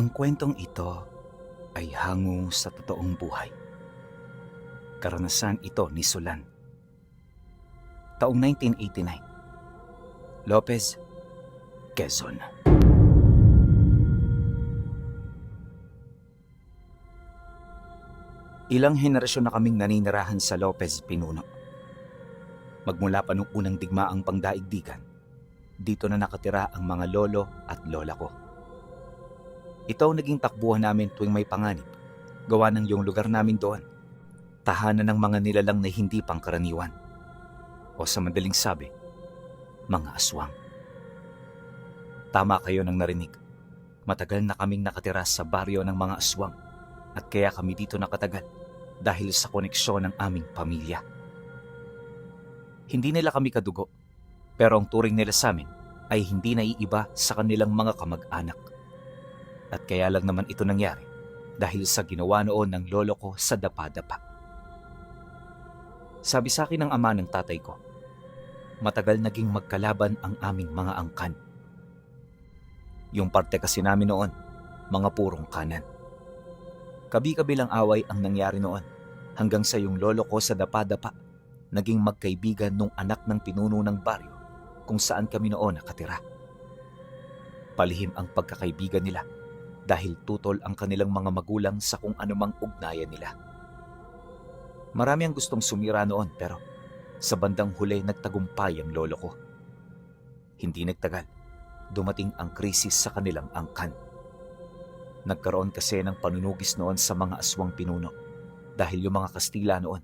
Ang kwentong ito ay hango sa totoong buhay. Karanasan ito ni Sulan. Taong 1989. Lopez, Quezon. Ilang henerasyon na kaming naninirahan sa Lopez, Pinuno. Magmula pa nung unang digmaang pangdaigdigan, dito na nakatira ang mga lolo at lola ko. Ito ang naging takbuhan namin tuwing may panganib, gawa ng yung lugar namin doon, tahanan ng mga nilalang na hindi pangkaraniwan. O sa madaling sabi, mga aswang. Tama kayo nang narinig. Matagal na kaming nakatira sa baryo ng mga aswang at kaya kami dito nakatagal dahil sa koneksyon ng aming pamilya. Hindi nila kami kadugo, pero ang turing nila sa amin ay hindi naiiba sa kanilang mga kamag-anak. At kaya lang naman ito nangyari dahil sa ginawa noon ng lolo ko sa dapa-dapa. Sabi sa akin ng ama ng tatay ko, matagal naging magkalaban ang aming mga angkan. Yung parte kasi namin noon, mga purong kanan. Kabi-kabilang away ang nangyari noon hanggang sa yung lolo ko sa dapa-dapa naging magkaibigan nung anak ng pinuno ng baryo kung saan kami noon nakatira. Palihim ang pagkakaibigan nila dahil tutol ang kanilang mga magulang sa kung anumang ugnayan nila. Marami ang gustong sumira noon pero sa bandang huli nagtagumpay ang lolo ko. Hindi nagtagal, dumating ang krisis sa kanilang angkan. Nagkaroon kasi ng panunugis noon sa mga aswang pinuno dahil yung mga Kastila noon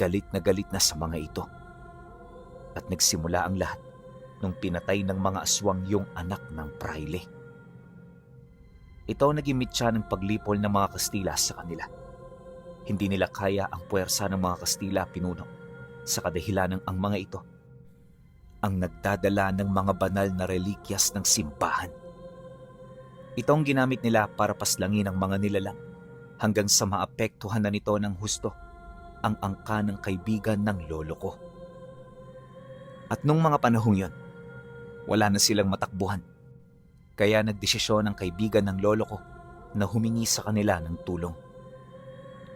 galit na sa mga ito. At nagsimula ang lahat nung pinatay ng mga aswang yung anak ng praile. Ito ang naging mitya ng paglipol ng mga Kastila sa kanila. Hindi nila kaya ang puwersa ng mga Kastila pinuno sa kadahilanang ang mga ito ang nagdadala ng mga banal na relikyas ng simbahan. Ito ang ginamit nila para paslangin ang mga nilalang hanggang sa maapektuhan na nito ng husto ang angka ng kaibigan ng lolo ko. At nung mga panahong yon, wala na silang matakbuhan. Kaya nagdesisyon ang kaibigan ng lolo ko na humingi sa kanila ng tulong.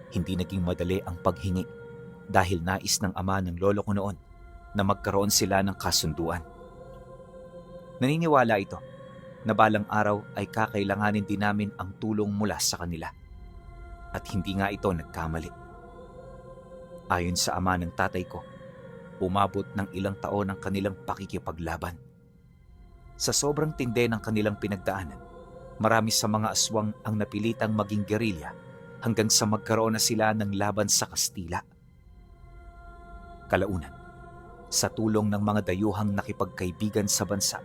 Hindi naging madali ang paghingi dahil nais ng ama ng lolo ko noon na magkaroon sila ng kasunduan. Naniniwala ito na balang araw ay kakailanganin din namin ang tulong mula sa kanila. At hindi nga ito nagkamali. Ayon sa ama ng tatay ko, umabot ng ilang taon ang kanilang pakikipaglaban. Sa sobrang tindi ng kanilang pinagdaanan, marami sa mga aswang ang napilitang maging gerilya hanggang sa magkaroon na sila ng laban sa Kastila. Kalaunan, sa tulong ng mga dayuhang nakipagkaibigan sa bansa,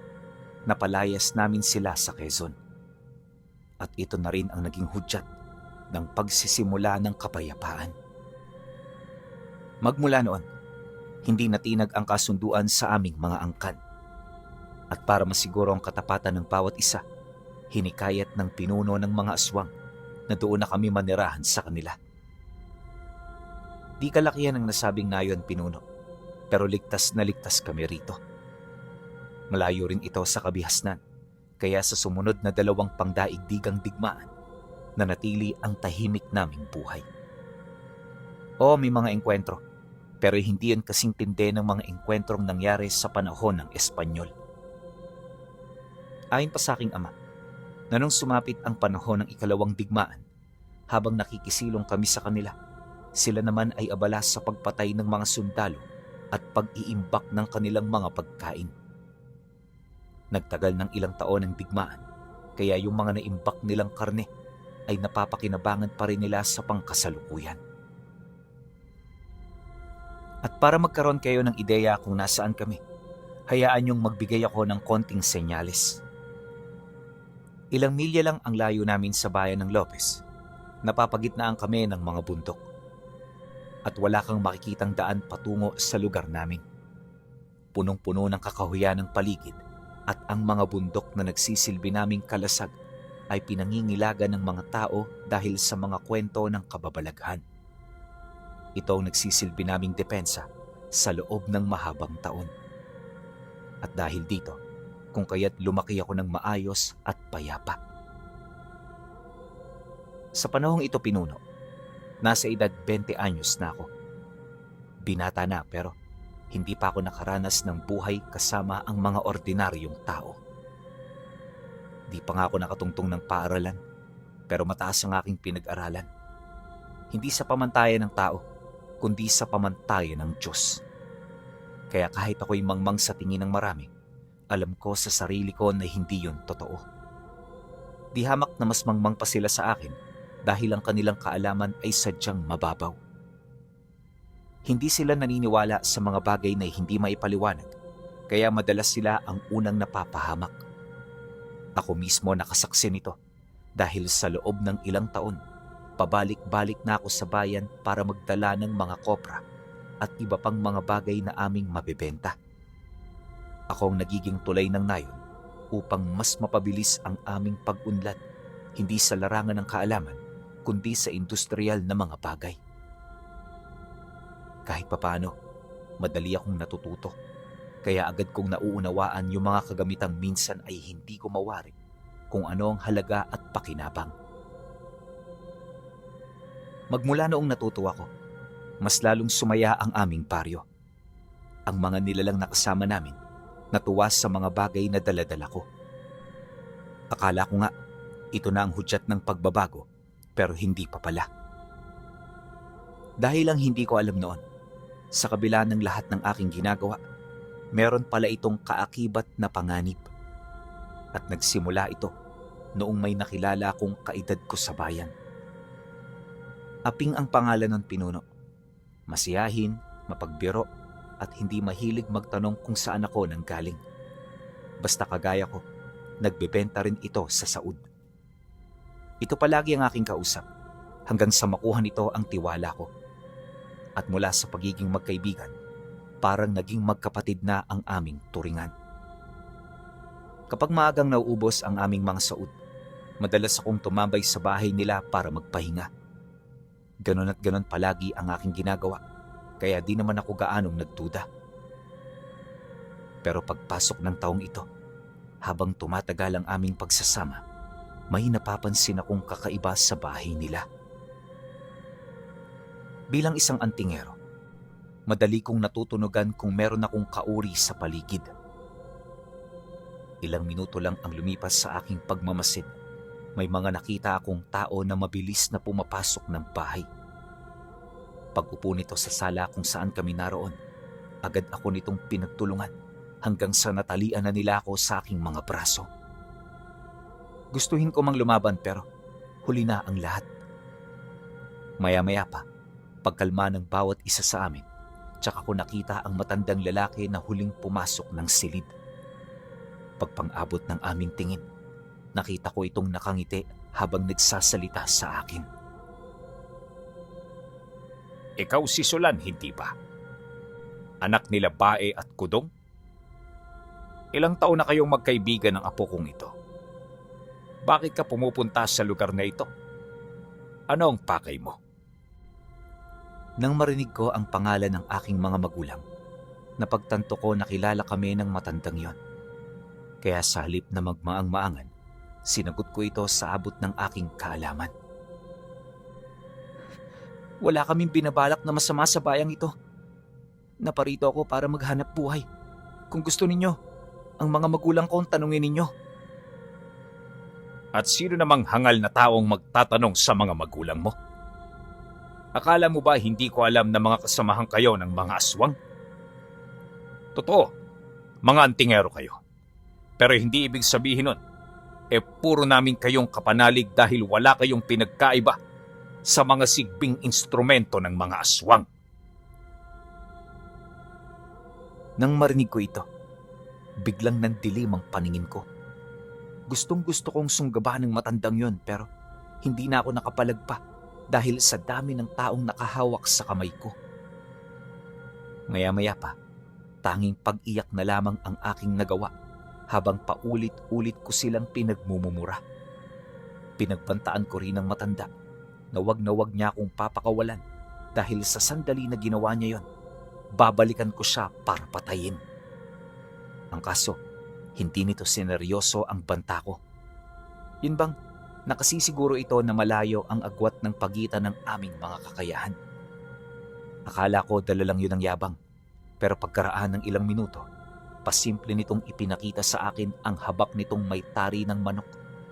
napalayas namin sila sa Quezon. At ito na rin ang naging hudyat ng pagsisimula ng kapayapaan. Magmula noon, hindi natinag ang kasunduan sa aming mga angkan. At para masiguro ang katapatan ng bawat isa, hinikayat ng pinuno ng mga aswang na doon na kami manirahan sa kanila. Di kalakihan ang nasabing nayon pinuno, pero ligtas na ligtas kami rito. Malayo rin ito sa kabihasnan, kaya sa sumunod na 2 pangdaigdigang digmaan, nanatili ang tahimik naming buhay. Oo, may mga engkwentro, pero hindi yan kasing tindi ng mga engkwentrong nangyari sa panahon ng Espanyol. Ayon pa sa aking ama, na nung sumapit ang panahon ng 2 digmaan, habang nakikisilong kami sa kanila, sila naman ay abala sa pagpatay ng mga sundalo at pag-iimbak ng kanilang mga pagkain. Nagtagal ng ilang taon ang digmaan, kaya yung mga naimbak nilang karne ay napapakinabangan pa rin nila sa pangkasalukuyan. At para magkaroon kayo ng ideya kung nasaan kami, hayaan niyong magbigay ako ng konting senyales. Ilang milya lang ang layo namin sa bayan ng Lopez. Napapagitnaan kami ng mga bundok. At wala kang makikitang daan patungo sa lugar namin. Punong-puno ng kakahuyan ng paligid at ang mga bundok na nagsisilbi naming kalasag ay pinangingilagan ng mga tao dahil sa mga kwento ng kababalaghan. Ito ang nagsisilbi naming depensa sa loob ng mahabang taon. At dahil dito, kung kaya't lumaki ako ng maayos at payapa. Sa panahong ito, Pinuno, nasa edad 20 anyos na ako. Binata na pero hindi pa ako nakaranas ng buhay kasama ang mga ordinaryong tao. Di pa nga ako nakatungtong ng paaralan, pero mataas ang aking pinag-aralan. Hindi sa pamantayan ng tao, kundi sa pamantayan ng Diyos. Kaya kahit ako'y mangmang sa tingin ng marami, alam ko sa sarili ko na hindi yun totoo. Di hamak na mas mangmang pa sila sa akin dahil ang kanilang kaalaman ay sadyang mababaw. Hindi sila naniniwala sa mga bagay na hindi maipaliwanag, kaya madalas sila ang unang napapahamak. Ako mismo nakasaksi nito dahil sa loob ng ilang taon, pabalik-balik na ako sa bayan para magdala ng mga kopra at iba pang mga bagay na aming mabebenta. Ako ang nagiging tulay ng nayon upang mas mapabilis ang aming pag-unlad, hindi sa larangan ng kaalaman, kundi sa industrial na mga bagay. Kahit papaano, madali akong natututo, kaya agad kong nauunawaan yung mga kagamitang minsan ay hindi ko mawari kung ano ang halaga at pakinabang. Magmula noong natuto ako, mas lalong sumaya ang aming baryo. Ang mga nilalang na kasama namin natuwa sa mga bagay na dala-dala ko. Akala ko nga, ito na ang hudyat ng pagbabago, pero hindi pa pala. Dahil lang hindi ko alam noon, sa kabila ng lahat ng aking ginagawa, meron pala itong kaakibat na panganib. At nagsimula ito noong may nakilala akong kaedad ko sa bayan. Aping ang pangalan ng Pinuno. Masiyahin, mapagbiro, at hindi mahilig magtanong kung saan ako nanggaling. Basta kagaya ko, nagbebenta rin ito sa saud. Ito palagi ang aking kausap, hanggang sa makuha nito ang tiwala ko. At mula sa pagiging magkaibigan, parang naging magkapatid na ang aming turingan. Kapag maagang nauubos ang aming mga saud, madalas akong tumambay sa bahay nila para magpahinga. Ganon at ganon palagi ang aking ginagawa, kaya di naman ako gaanong nagduda. Pero pagpasok ng taong ito, habang tumatagal ang aming pagsasama, may napapansin akong kakaiba sa bahay nila. Bilang isang antingero, madali kong natutunugan kung meron akong kauri sa paligid. Ilang minuto lang ang lumipas sa aking pagmamasid, may mga nakita akong tao na mabilis na pumapasok ng bahay. Pag-upo nito sa sala kung saan kami naroon, agad ako nitong pinagtulungan hanggang sa natalian na nila ako sa aking mga braso. Gustuhin ko mang lumaban pero huli na ang lahat. Maya-maya pa, pagkalma ng bawat isa sa amin, tsaka ko nakita ang matandang lalaki na huling pumasok ng silid. Pagpang-abot ng aming tingin, nakita ko itong nakangiti habang nagsasalita sa akin. Ikaw si Solan, hindi ba? Anak nila Bae at Kudong? Ilang taon na kayong magkaibigan ng apo kong ito? Bakit ka pumupunta sa lugar na ito? Ano ang pakay mo? Nang marinig ko ang pangalan ng aking mga magulang, napagtanto ko na kilala kami ng matandang yon. Kaya sa halip na magmaang-maangan, sinagot ko ito sa abot ng aking kaalaman. Wala kaming binabalak na masama sa bayang ito. Naparito ako para maghanap buhay. Kung gusto ninyo, ang mga magulang ko ang tanungin ninyo. At sino namang hangal na taong magtatanong sa mga magulang mo? Akala mo ba hindi ko alam na mga kasamahan kayo ng mga aswang? Totoo, mga antingero kayo. Pero hindi ibig sabihin nun, puro namin kayong kapanalig dahil wala kayong pinagkaiba sa mga sigbing instrumento ng mga aswang. Nang marinig ko ito, biglang nandilim ang paningin ko. Gustong-gusto kong sunggaban ng matandang yon pero hindi na ako nakapalag pa dahil sa dami ng taong nakahawak sa kamay ko. Maya-maya pa, tanging pag-iyak na lamang ang aking nagawa habang paulit-ulit ko silang pinagmumumura. Pinagbantaan ko rin ang matanda na wag niya akong papakawalan dahil sa sandali na ginawa niya yon, babalikan ko siya para patayin. Ang kaso, hindi nito sineryoso ang banta ko. Yun bang Nakasisiguro ito na malayo ang agwat ng pagitan ng aming mga kakayahan. Akala ko dala lang yun ang yabang, pero pagkaraan ng ilang minuto, pasimple nitong ipinakita sa akin ang habak nitong may tari ng manok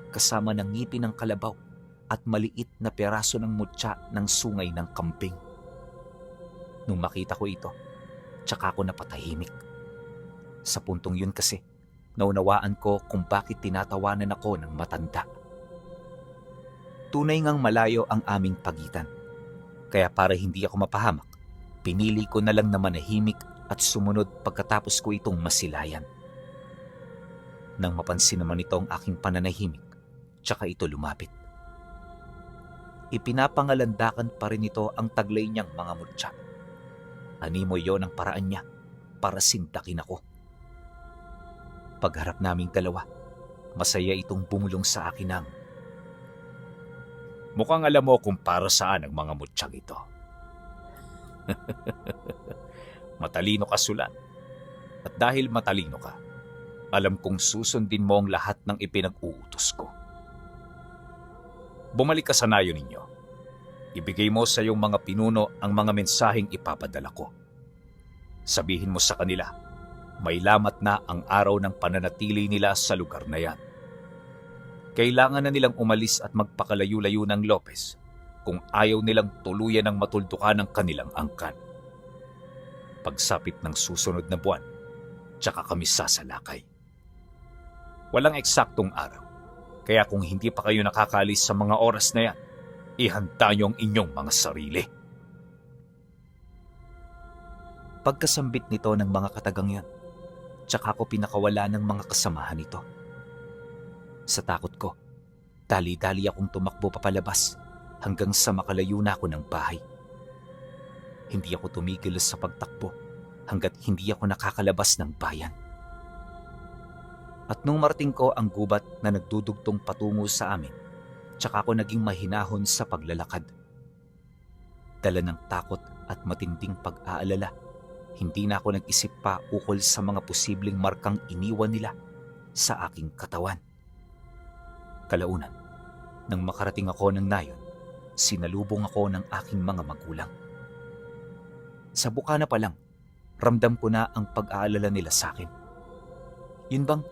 kasama ng ngipin ng kalabaw at maliit na peraso ng mutya ng sungay ng kambing. Nung makita ko ito, tsaka ako napatahimik. Sa puntong yun kasi, naunawaan ko kung bakit tinatawanan ako ng matanda. Tunay ngang malayo ang aming pagitan. Kaya para hindi ako mapahamak, pinili ko na lang na manahimik at sumunod pagkatapos ko itong masilayan. Nang mapansin naman ito ang aking pananahimik, tsaka ito lumapit. Ipinapangalandakan pa rin ito ang taglay niyang mga mutya. Animo yon ang paraan niya para sindakin ako. Pagharap naming dalawa, masaya itong bumulong sa akin ng, Mukhang alam mo kung para saan ang mga mutyang ito. Matalino ka, Sulan. At dahil matalino ka, alam kong susundin mo ang lahat ng ipinag-uutos ko. Bumalik ka sa nayo ninyo. Ibigay mo sa iyong mga pinuno ang mga mensaheng ipapadala ko. Sabihin mo sa kanila, may lamat na ang araw ng pananatili nila sa lugar na yan. Kailangan na nilang umalis at magpakalayo-layo ng Lopez kung ayaw nilang tuluyan ng matuldukan ng kanilang angkan. Pagsapit ng susunod na buwan, tsaka kami sasalakay. Walang eksaktong araw, kaya kung hindi pa kayo nakakaalis sa mga oras na yan, ihanda niyo ang inyong mga sarili. Pagkasambit nito ng mga katagang yan, tsaka ako pinakawala ng mga kasamahan nito. Sa takot ko, dali-dali akong tumakbo papalabas hanggang sa makalayo na ako ng bahay. Hindi ako tumigil sa pagtakbo hanggat hindi ako nakakalabas ng bayan. At nung marating ko ang gubat na nagdudugtong patungo sa amin, tsaka ako naging mahinahon sa paglalakad. Dala ng takot at matinding pag-aalala, hindi na ako nag-isip pa ukol sa mga posibleng markang iniwan nila sa aking katawan. Kalaunan, nang makarating ako ng nayon, sinalubong ako ng aking mga magulang. Sa bukana pa lang, ramdam ko na ang pag-aalala nila sa akin. Yun bang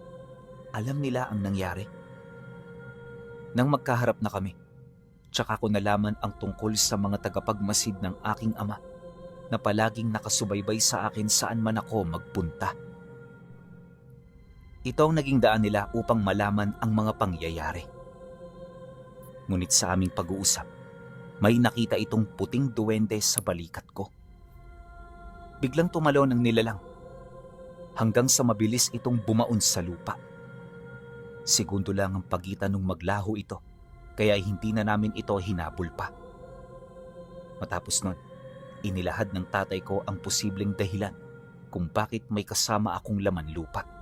alam nila ang nangyari? Nang magkaharap na kami, tsaka ko nalaman ang tungkol sa mga tagapagmasid ng aking ama na palaging nakasubaybay sa akin saan man ako magpunta. Ito ang naging daan nila upang malaman ang mga pangyayari. Ngunit sa aming pag-uusap, may nakita itong puting duwende sa balikat ko. Biglang tumalon ang nilalang, hanggang sa mabilis itong bumaon sa lupa. Segundo lang ang pagitan nung maglaho ito, kaya hindi na namin ito hinabol pa. Matapos nun, inilahad ng tatay ko ang posibleng dahilan kung bakit may kasama akong laman lupa.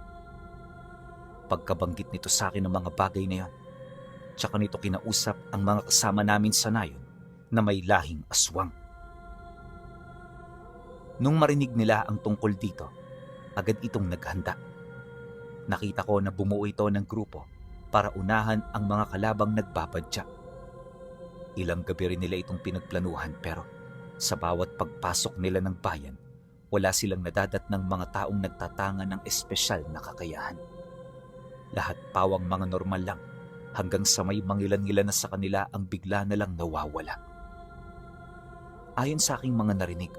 Pagkabanggit nito sa akin ng mga bagay na yon, tsaka nito kinausap ang mga kasama namin sa nayon na may lahing aswang. Nung marinig nila ang tungkol dito, agad itong naghanda. Nakita ko na bumuo ito ng grupo para unahan ang mga kalabang nagbabadya. Ilang gabi rin nila itong pinagplanuhan pero sa bawat pagpasok nila ng bayan, wala silang nadadat ng mga taong nagtatanga ng espesyal na kakayahan. Lahat pawang mga normal lang hanggang sa may mangilan-ngilan na sa kanila ang bigla na lang nawawala. Ayon sa aking mga narinig,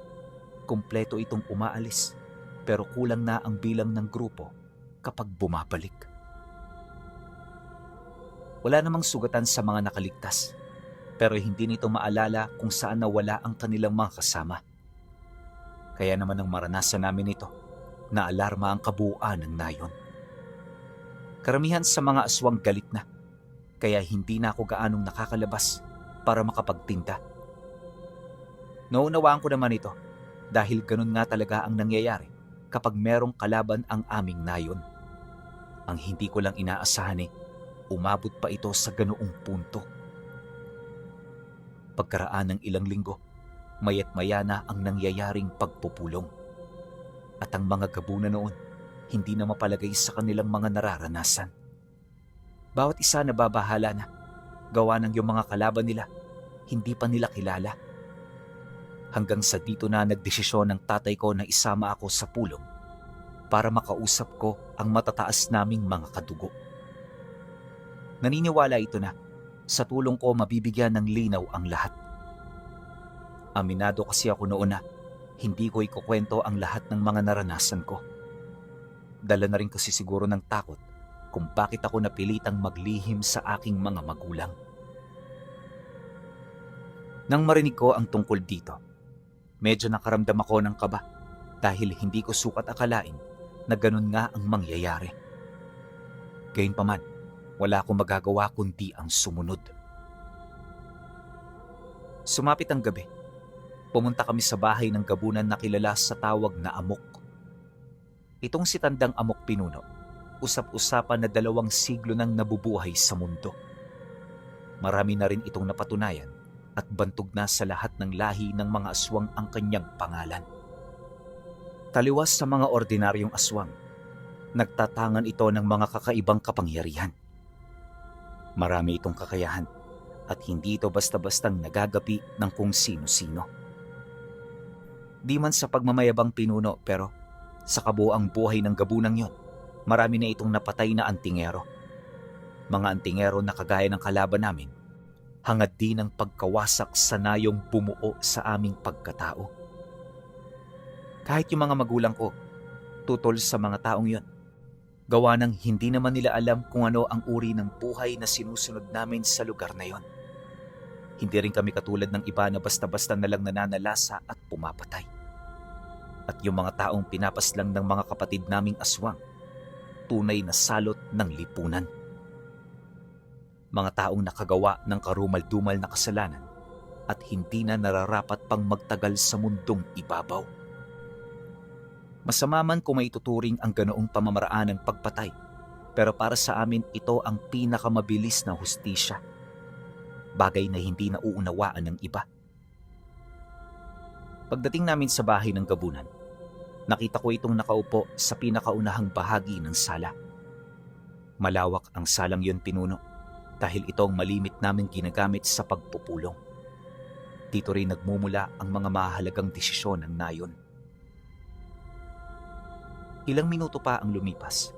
kumpleto itong umaalis pero kulang na ang bilang ng grupo kapag bumabalik. Wala namang sugatan sa mga nakaligtas pero hindi nito maalala kung saan nawala ang kanilang mga kasama. Kaya naman ang maranasan namin ito, naalarma ang kabuuan ng nayon. Karamihan sa mga aswang galit na, kaya hindi na ako gaanong nakakalabas para makapagtinda. Naunawaan ko naman ito dahil ganun nga talaga ang nangyayari kapag merong kalaban ang aming nayon. Ang hindi ko lang inaasahan umabot pa ito sa ganoong punto. Pagkaraan ng ilang linggo, mayat maya na ang nangyayaring pagpupulong. At ang mga gabuna noon, hindi na mapalagay sa kanilang mga nararanasan. Bawat isa nababahala na Gawa ng yung mga kalaban nila, hindi pa nila kilala. Hanggang sa dito na nagdesisyon ng tatay ko na isama ako sa pulong para makausap ko ang matataas naming mga kadugo. Naniniwala ito na sa tulong ko mabibigyan ng linaw ang lahat. Aminado kasi ako noon na hindi ko ikukwento ang lahat ng mga naranasan ko. Dala na rin kasi siguro ng takot kung bakit ako napilitang maglihim sa aking mga magulang. Nang marinig ko ang tungkol dito, medyo nakaramdam ako ng kaba dahil hindi ko sukat akalain na ganun nga ang mangyayari. Gayunpaman, wala akong magagawa kundi ang sumunod. Sumapit ang gabi. Pumunta kami sa bahay ng gabunan na kilala sa tawag na Amok. Itong si Tandang Amok Pinuno, usap-usapan na 2 siglo nang nabubuhay sa mundo. Marami na rin itong napatunayan at bantog na sa lahat ng lahi ng mga aswang ang kanyang pangalan. Taliwas sa mga ordinaryong aswang, nagtatangan ito ng mga kakaibang kapangyarihan. Marami itong kakayahan at hindi ito basta-bastang nagagapi ng kung sino-sino. Di man sa pagmamayabang pinuno pero sa kabuoang buhay ng gabunang yon, marami na itong napatay na antingero. Mga antingero na kagaya ng kalaban namin, hangad din ang pagkawasak sa nayong bumuo sa aming pagkatao. Kahit yung mga magulang ko, tutol sa mga taong yon, gawa ng hindi naman nila alam kung ano ang uri ng buhay na sinusunod namin sa lugar na yon. Hindi rin kami katulad ng iba na basta-basta na lang nananalasa at pumapatay. At yung mga taong pinapaslang ng mga kapatid naming aswang, tunay na salot ng lipunan. Mga taong nakagawa ng karumal-dumal na kasalanan at hindi na nararapat pang magtagal sa mundong ibabaw. Masama man kung may tuturing ang ganoong pamamaraan ng pagpatay, pero para sa amin ito ang pinakamabilis na hustisya. Bagay na hindi nauunawaan ng iba. Pagdating namin sa bahay ng gabunan, nakita ko itong nakaupo sa pinakaunahang bahagi ng sala. Malawak ang salang yon, Pinuno, dahil ito ang malimit naming ginagamit sa pagpupulong. Dito rin nagmumula ang mga mahalagang desisyon ng nayon. Ilang minuto pa ang lumipas,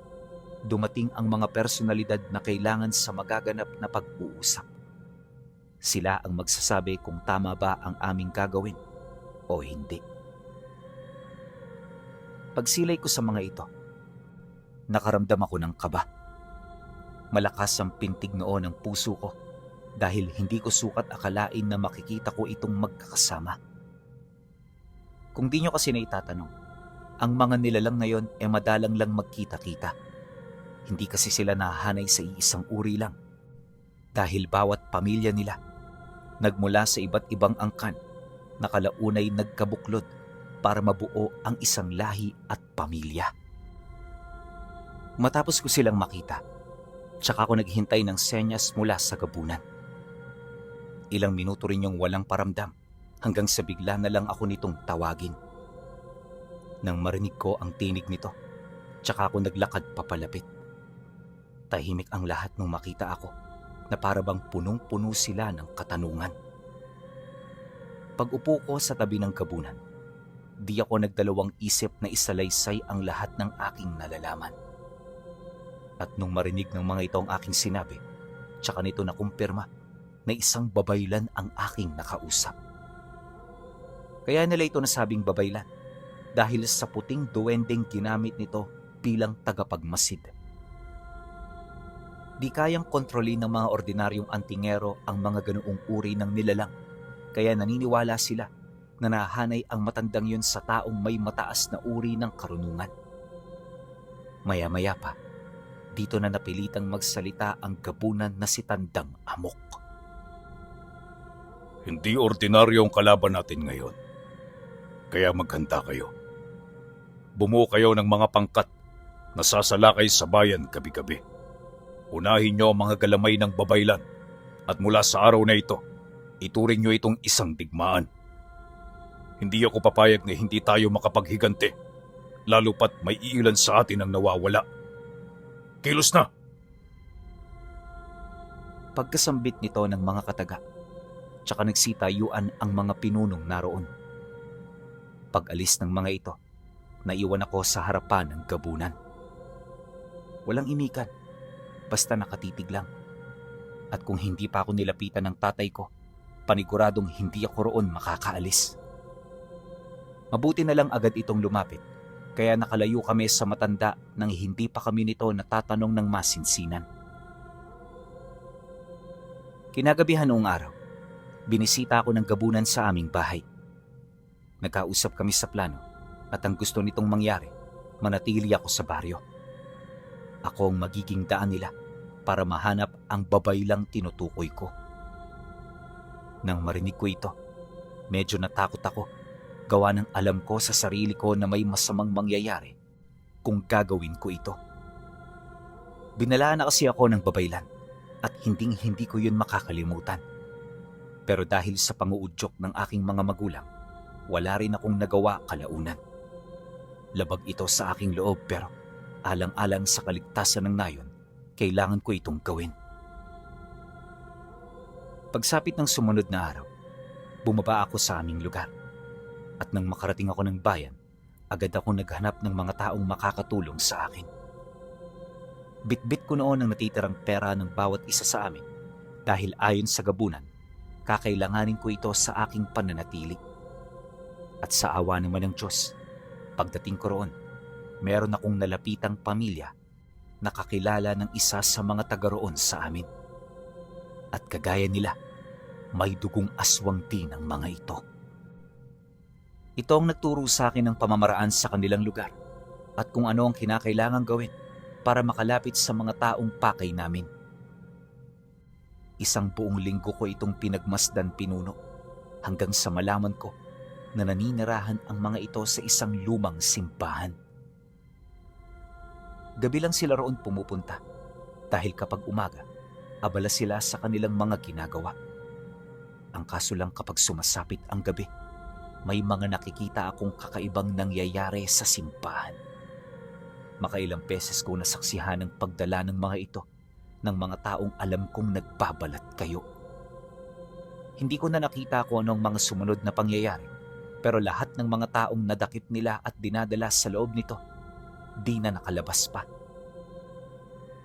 dumating ang mga personalidad na kailangan sa magaganap na pag-uusap. Sila ang magsasabi kung tama ba ang aming gagawin o hindi. Pagsilay ko sa mga ito, nakaramdam ako ng kaba. Malakas ang pintig noon ng puso ko dahil hindi ko sukat akalain na makikita ko itong magkakasama. Kung di nyo kasi na itatanong, ang mga nilalang ngayon ay madalang lang magkita-kita. Hindi kasi sila nahanay sa iisang uri lang dahil bawat pamilya nila nagmula sa iba't ibang angkan na kalaunay nagkabuklod para mabuo ang isang lahi at pamilya. Matapos ko silang makita, tsaka ako naghintay ng senyas mula sa gabunan. Ilang minuto rin yung walang paramdam hanggang sa bigla na lang ako nitong tawagin. Nang marinig ko ang tinig nito, tsaka ako naglakad papalapit. Tahimik ang lahat nung makita ako na para bang punong-puno sila ng katanungan. Pag-upo ko sa tabi ng gabunan, di ako nagdalawang isip na isalaysay ang lahat ng aking nalalaman. At nung marinig ng mga ito ang aking sinabi, tsaka nito nakumpirma na isang babaylan ang aking nakausap. Kaya nila ito nasabing babaylan dahil sa puting duwendeng ginamit nito bilang tagapagmasid. Di kayang kontrolin ng mga ordinaryong antingero ang mga ganoong uri ng nilalang, kaya naniniwala sila na nahanay ang matandang yun sa taong may mataas na uri ng karunungan. Maya-maya pa, dito na napilitang magsalita ang gabunan na si Tandang Amok. Hindi ordinaryo ang kalaban natin ngayon. Kaya maghanda kayo. Bumuo kayo ng mga pangkat na sasalakay sa bayan gabi-gabi. Unahin nyo ang mga galamay ng babaylan at mula sa araw na ito, ituring nyo itong isang digmaan. Hindi ako papayag na hindi tayo makapaghigante, lalo pat may iilan sa atin ang nawawala. Kilos na! Pagkasambit nito ng mga kataga, tsaka nagsitayuan ang mga pinunong naroon. Pag-alis ng mga ito, naiwan ako sa harapan ng gabunan. Walang imikan, basta nakatitig lang. At kung hindi pa ako nilapitan ng tatay ko, paniguradong hindi ako roon makakaalis. Mabuti na lang agad itong lumapit, kaya nakalayo kami sa matanda nang hindi pa kami nito natatanong ng masinsinan. Kinagabihan noong araw, binisita ako ng gabunan sa aming bahay. Nagkausap kami sa plano at ang gusto nitong mangyari, manatili ako sa baryo. Ako ang magiging daan nila para mahanap ang babaylang tinutukoy ko. Nang marinig ko ito, medyo natakot ako, gawa ng alam ko sa sarili ko na may masamang mangyayari kung gagawin ko ito. Binalaan na kasi ako ng babaylan at hindi ko yun makakalimutan. Pero dahil sa panguudyok ng aking mga magulang, wala rin akong nagawa kalaunan. Labag ito sa aking loob pero alang-alang sa kaligtasan ng nayon, kailangan ko itong gawin. Pagsapit ng sumunod na araw, bumaba ako sa aming lugar. At nang makarating ako ng bayan, agad ako naghanap ng mga taong makakatulong sa akin. Bitbit ko noon ang natitirang pera ng bawat isa sa amin dahil ayon sa gabunan, kakailanganin ko ito sa aking pananatili. At sa awa naman ng Diyos, pagdating ko roon, meron akong nalapitang pamilya na kakilala ng isa sa mga taga roon sa amin. At kagaya nila, may dugong aswang din ang mga ito. Ito ang nagturo sa akin ng pamamaraan sa kanilang lugar at kung ano ang kinakailangang gawin para makalapit sa mga taong pakay namin. Isang buong linggo ko itong pinagmasdan pinuno hanggang sa malaman ko na naninirahan ang mga ito sa isang lumang simbahan. Gabi lang sila roon pumupunta dahil kapag umaga, abala sila sa kanilang mga ginagawa. Ang kaso lang kapag sumasapit ang gabi, may mga nakikita akong kakaibang nangyayari sa simbahan. Makailang beses ko nasaksihan ang pagdala ng mga ito ng mga taong alam kong nagbabalat kayo. Hindi ko na nakita kung anong mga sumunod na pangyayari, pero lahat ng mga taong nadakip nila at dinadala sa loob nito, di na nakalabas pa.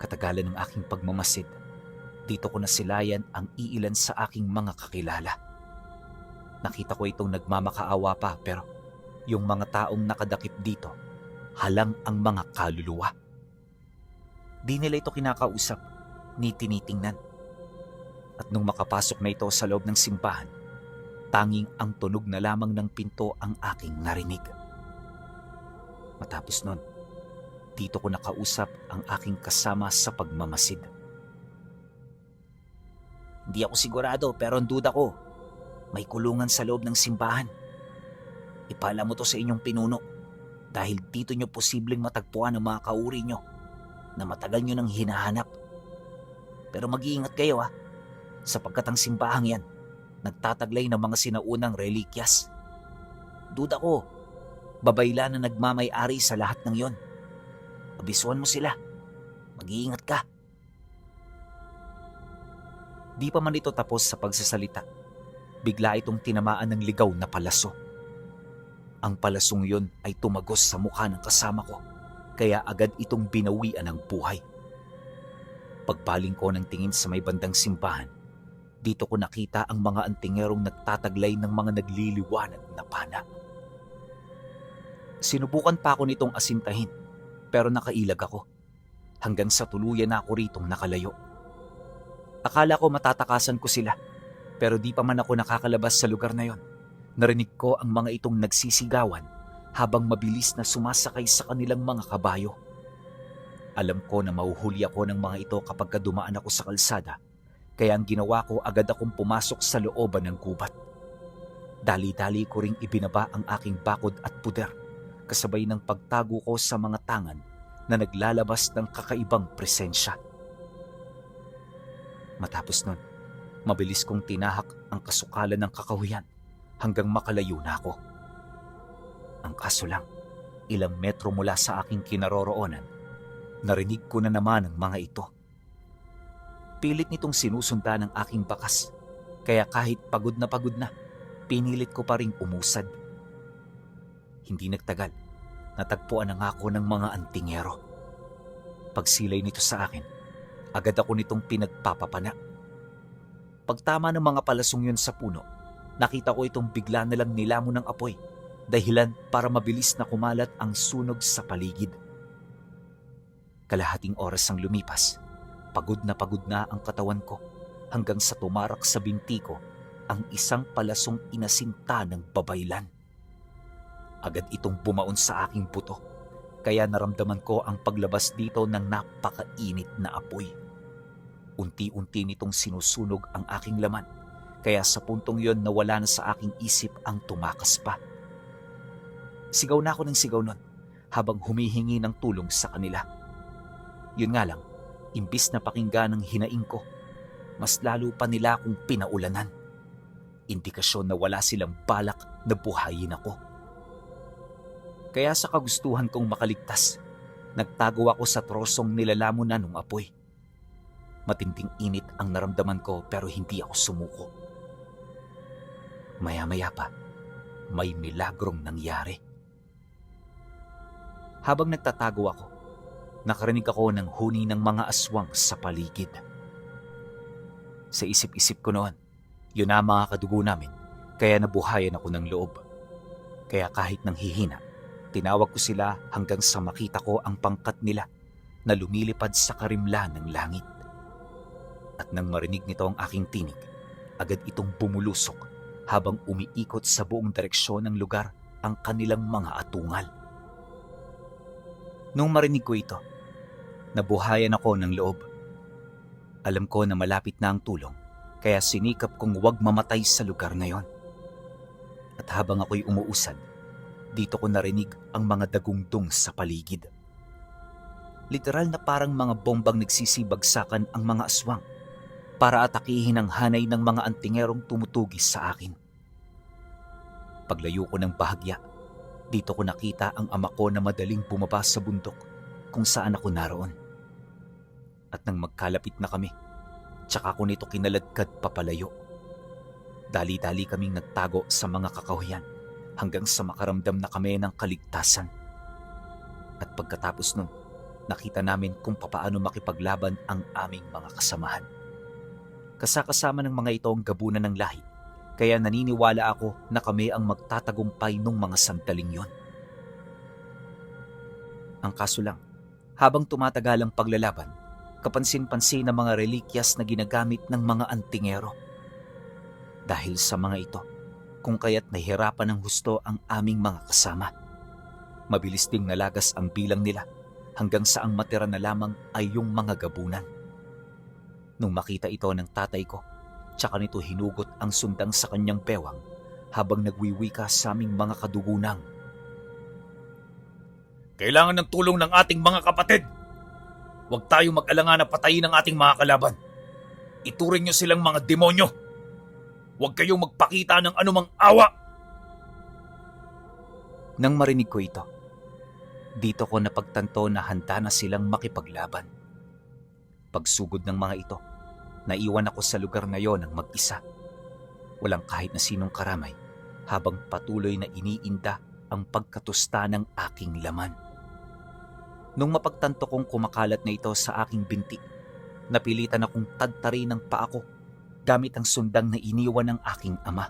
Katagalan ng aking pagmamasid, dito ko nasilayan ang iilan sa aking mga kakilala. Nakita ko itong nagmamakaawa pa pero yung mga taong nakadakip dito, halang ang mga kaluluwa. Di nila ito kinakausap, ni tinitingnan. At nung makapasok na ito sa loob ng simbahan, tanging ang tunog na lamang ng pinto ang aking narinig. Matapos nun, dito ko nakausap ang aking kasama sa pagmamasid. Hindi ako sigurado pero ang duda ko, may kulungan sa loob ng simbahan. Ipaalam mo to sa inyong pinuno dahil dito nyo posibleng matagpuan ang mga kauri nyo na matagal nyo nang hinahanap. Pero mag-iingat kayo sapagkat ang simbahang yan nagtataglay ng mga sinaunang relikyas. Duda ko, babayla na nagmamay-ari sa lahat ng yon. Abisuhan mo sila. Mag-iingat ka. Di pa man ito tapos sa pagsasalita, bigla itong tinamaan ng ligaw na palaso. Ang palasong yun ay tumagos sa mukha ng kasama ko, kaya agad itong binawian ng buhay. Pagbaling ko ng tingin sa may bandang simbahan, dito ko nakita ang mga antingerong nagtataglay ng mga nagliliwanag na pana. Sinubukan pa ako nitong asintahin, pero nakailag ako, hanggang sa tuluyan na ako ritong nakalayo. Akala ko matatakasan ko sila, pero di pa man ako nakakalabas sa lugar na yon. Narinig ko ang mga itong nagsisigawan habang mabilis na sumasakay sa kanilang mga kabayo. Alam ko na mahuhuli ako ng mga ito kapag dumaan ako sa kalsada, kaya ang ginawa ko agad akong pumasok sa looban ng gubat. Dali-dali ko ring ibinaba ang aking bakod at puder, kasabay ng pagtago ko sa mga tangan na naglalabas ng kakaibang presensya. Matapos nun, mabilis kong tinahak ang kasukalan ng kakahuyan hanggang makalayo na ako. Ang kaso lang, ilang metro mula sa aking kinaroroonan, narinig ko na naman ang mga ito. Pilit nitong sinusundan ang aking bakas, kaya kahit pagod na, pinilit ko pa ring umusad. Hindi nagtagal, natagpuan na nga ako ng mga antingero. Pagsilay nito sa akin, agad ako nitong pinagpapapana. Pagtama ng mga palasong yun sa puno, nakita ko itong bigla na lang nilamon ng apoy, dahilan para mabilis na kumalat ang sunog sa paligid. Kalahating oras ang lumipas, pagod na ang katawan ko hanggang sa tumarak sa binti ko ang isang palasong inasinta ng babaylan. Agad itong bumaon sa aking buto, kaya naramdaman ko ang paglabas dito ng napakainit na apoy. Unti-unti nitong sinusunog ang aking laman, kaya sa puntong yon nawala na sa aking isip ang tumakas pa. Sigaw na ako ng sigaw nun habang humihingi ng tulong sa kanila. Yun nga lang, imbis na pakinggan ng hinaing ko, mas lalo pa nila akong pinaulanan. Indikasyon na wala silang balak na buhayin ako. Kaya sa kagustuhan kong makaligtas, nagtago ako sa trosong nilalamon na ng apoy. Matinding init ang naramdaman ko pero hindi ako sumuko. Maya-maya pa, may milagrong nangyari. Habang nagtatago ako, nakarinig ako ng huni ng mga aswang sa paligid. Sa isip-isip ko noon, yun na mga kadugo namin, kaya nabuhayan ako ng loob. Kaya kahit nang hihina, tinawag ko sila hanggang sa makita ko ang pangkat nila na lumilipad sa karimlan ng langit. At nang marinig nito ang aking tinig, agad itong bumulusok habang umiikot sa buong direksyon ng lugar ang kanilang mga atungal. Nung marinig ko ito, nabuhayan ako ng loob. Alam ko na malapit na ang tulong, kaya sinikap kong huwag mamatay sa lugar na yon. At habang ako'y umuusad, dito ko narinig ang mga dagungdong sa paligid. Literal na parang mga bombang nagsisibagsakan ang mga aswang para atakihin ang hanay ng mga antingerong tumutugis sa akin. Paglayo ko ng bahagya, dito ko nakita ang ama ko na madaling bumaba sa bundok kung saan ako naroon. At nang magkalapit na kami, tsaka ko nito kinaladkad papalayo. Dali-dali kaming nagtago sa mga kakahuyan hanggang sa makaramdam na kami ng kaligtasan. At pagkatapos nun, nakita namin kung papaano makipaglaban ang aming mga kasamahan. Kasakasama ng mga ito ang gabunan ng lahi, kaya naniniwala ako na kami ang magtatagumpay nung mga sandaling yon. Ang kaso lang, habang tumatagal ang paglalaban, kapansin-pansin ang mga relikyas na ginagamit ng mga antingero. Dahil sa mga ito, kung kaya't nahihirapan ng husto ang aming mga kasama. Mabilis ding nalagas ang bilang nila hanggang sa ang matira na lamang ay yung mga gabunan. Nung makita ito ng tatay ko, tsaka nito hinugot ang sundang sa kanyang bewang habang nagwiwika sa aming mga kadugunang. Kailangan ng tulong ng ating mga kapatid. Huwag tayo mag-alangan na patayin ang ating mga kalaban. Ituring nyo silang mga demonyo. Huwag kayong magpakita ng anumang awa. Nang marinig ko ito, dito ko napagtanto na handa na silang makipaglaban. Pagsugod ng mga ito, naiwan ako sa lugar na yon ng mag-isa. Walang kahit na sinong karamay habang patuloy na iniinda ang pagkatusta ng aking laman. Nung mapagtanto kong kumakalat na ito sa aking binti, napilitan akong tadtarin ng paa ko gamit ang sundang na iniwan ng aking ama.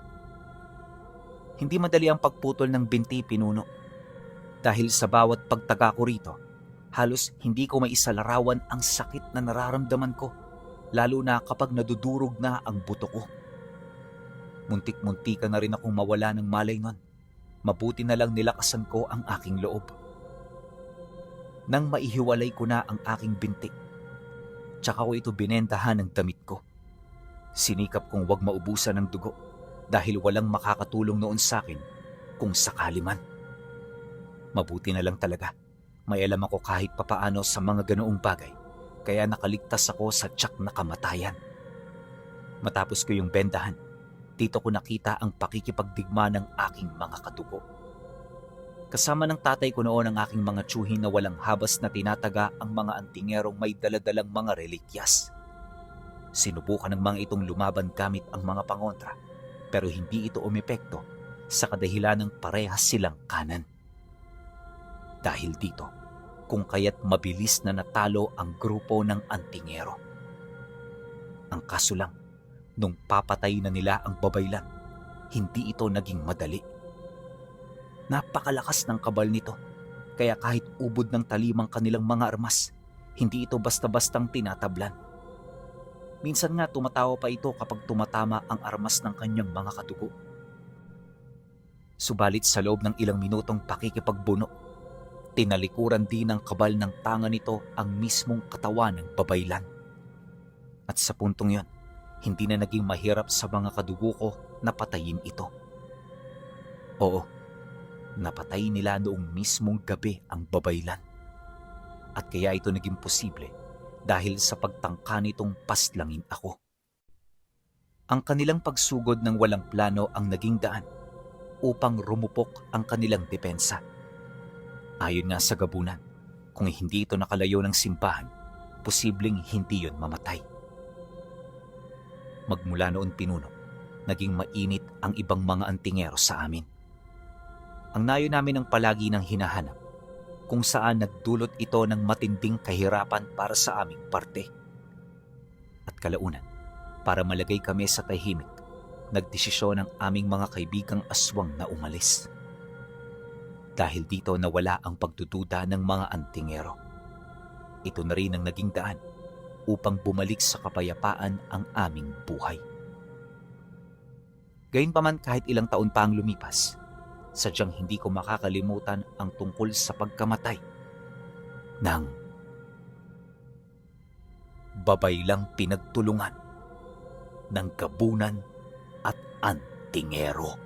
Hindi madali ang pagputol ng binti, pinuno. Dahil sa bawat pagtaga ko rito, halos hindi ko maisalarawan ang sakit na nararamdaman ko, lalo na kapag nadudurog na ang buto ko. Muntik-muntika na rin akong mawala ng malay nun. Mabuti na lang nilakasan ko ang aking loob. Nang maihiwalay ko na ang aking binti, tsaka ko ito binentahan ng damit ko. Sinikap kong huwag maubusan ng dugo dahil walang makakatulong noon sa akin kung sakali man. Mabuti na lang talaga, may alam ako kahit papaano sa mga ganoong bagay, kaya nakaligtas ako sa tiyak na kamatayan. Matapos ko yung bentahan, dito ko nakita ang pakikipagdigma ng aking mga kadugo. Kasama ng tatay ko noon ang aking mga tsuhin na walang habas na tinataga ang mga antingerong may daladalang mga relikyas. Sinubukan ng mga itong lumaban gamit ang mga pangontra, pero hindi ito umepekto sa kadahilan ng parehas silang kanan. Dahil dito, kung kaya't mabilis na natalo ang grupo ng antingero. Ang kaso lang, nung papatay na nila ang babaylan, hindi ito naging madali. Napakalakas ng kabal nito, kaya kahit ubod ng talimang kanilang mga armas, hindi ito basta-bastang tinatablan. Minsan nga tumatawa pa ito kapag tumatama ang armas ng kanyang mga kadugo. Subalit sa loob ng ilang minutong pakikipagbuno, tinalikuran din ng kabal ng tanga nito ang mismong katawan ng babaylan. At sa puntong yon, hindi na naging mahirap sa mga kadugo ko na patayin ito. Oo, napatay nila noong mismong gabi ang babaylan. At kaya ito naging posible dahil sa pagtangka nitong paslangin ako. Ang kanilang pagsugod ng walang plano ang naging daan upang rumupok ang kanilang depensa. Ayon nga sa gabunan, kung hindi ito nakalayo ng simbahan, posibleng hindi yon mamatay. Magmula noon pinuno, naging mainit ang ibang mga antingero sa amin. Ang nayo namin ang palagi ng hinahanap, kung saan nagdulot ito ng matinding kahirapan para sa aming parte. At kalaunan, para malagay kami sa tahimik, nagdesisyon ang aming mga kaibigang aswang na umalis. Dahil dito nawala ang pagdududa ng mga antingero. Ito na rin ang naging daan upang bumalik sa kapayapaan ang aming buhay. Gayunpaman kahit ilang taon pa ang lumipas, sadyang hindi ko makakalimutan ang tungkol sa pagkamatay ng babaylang pinagtulungan ng gabunan at antingero.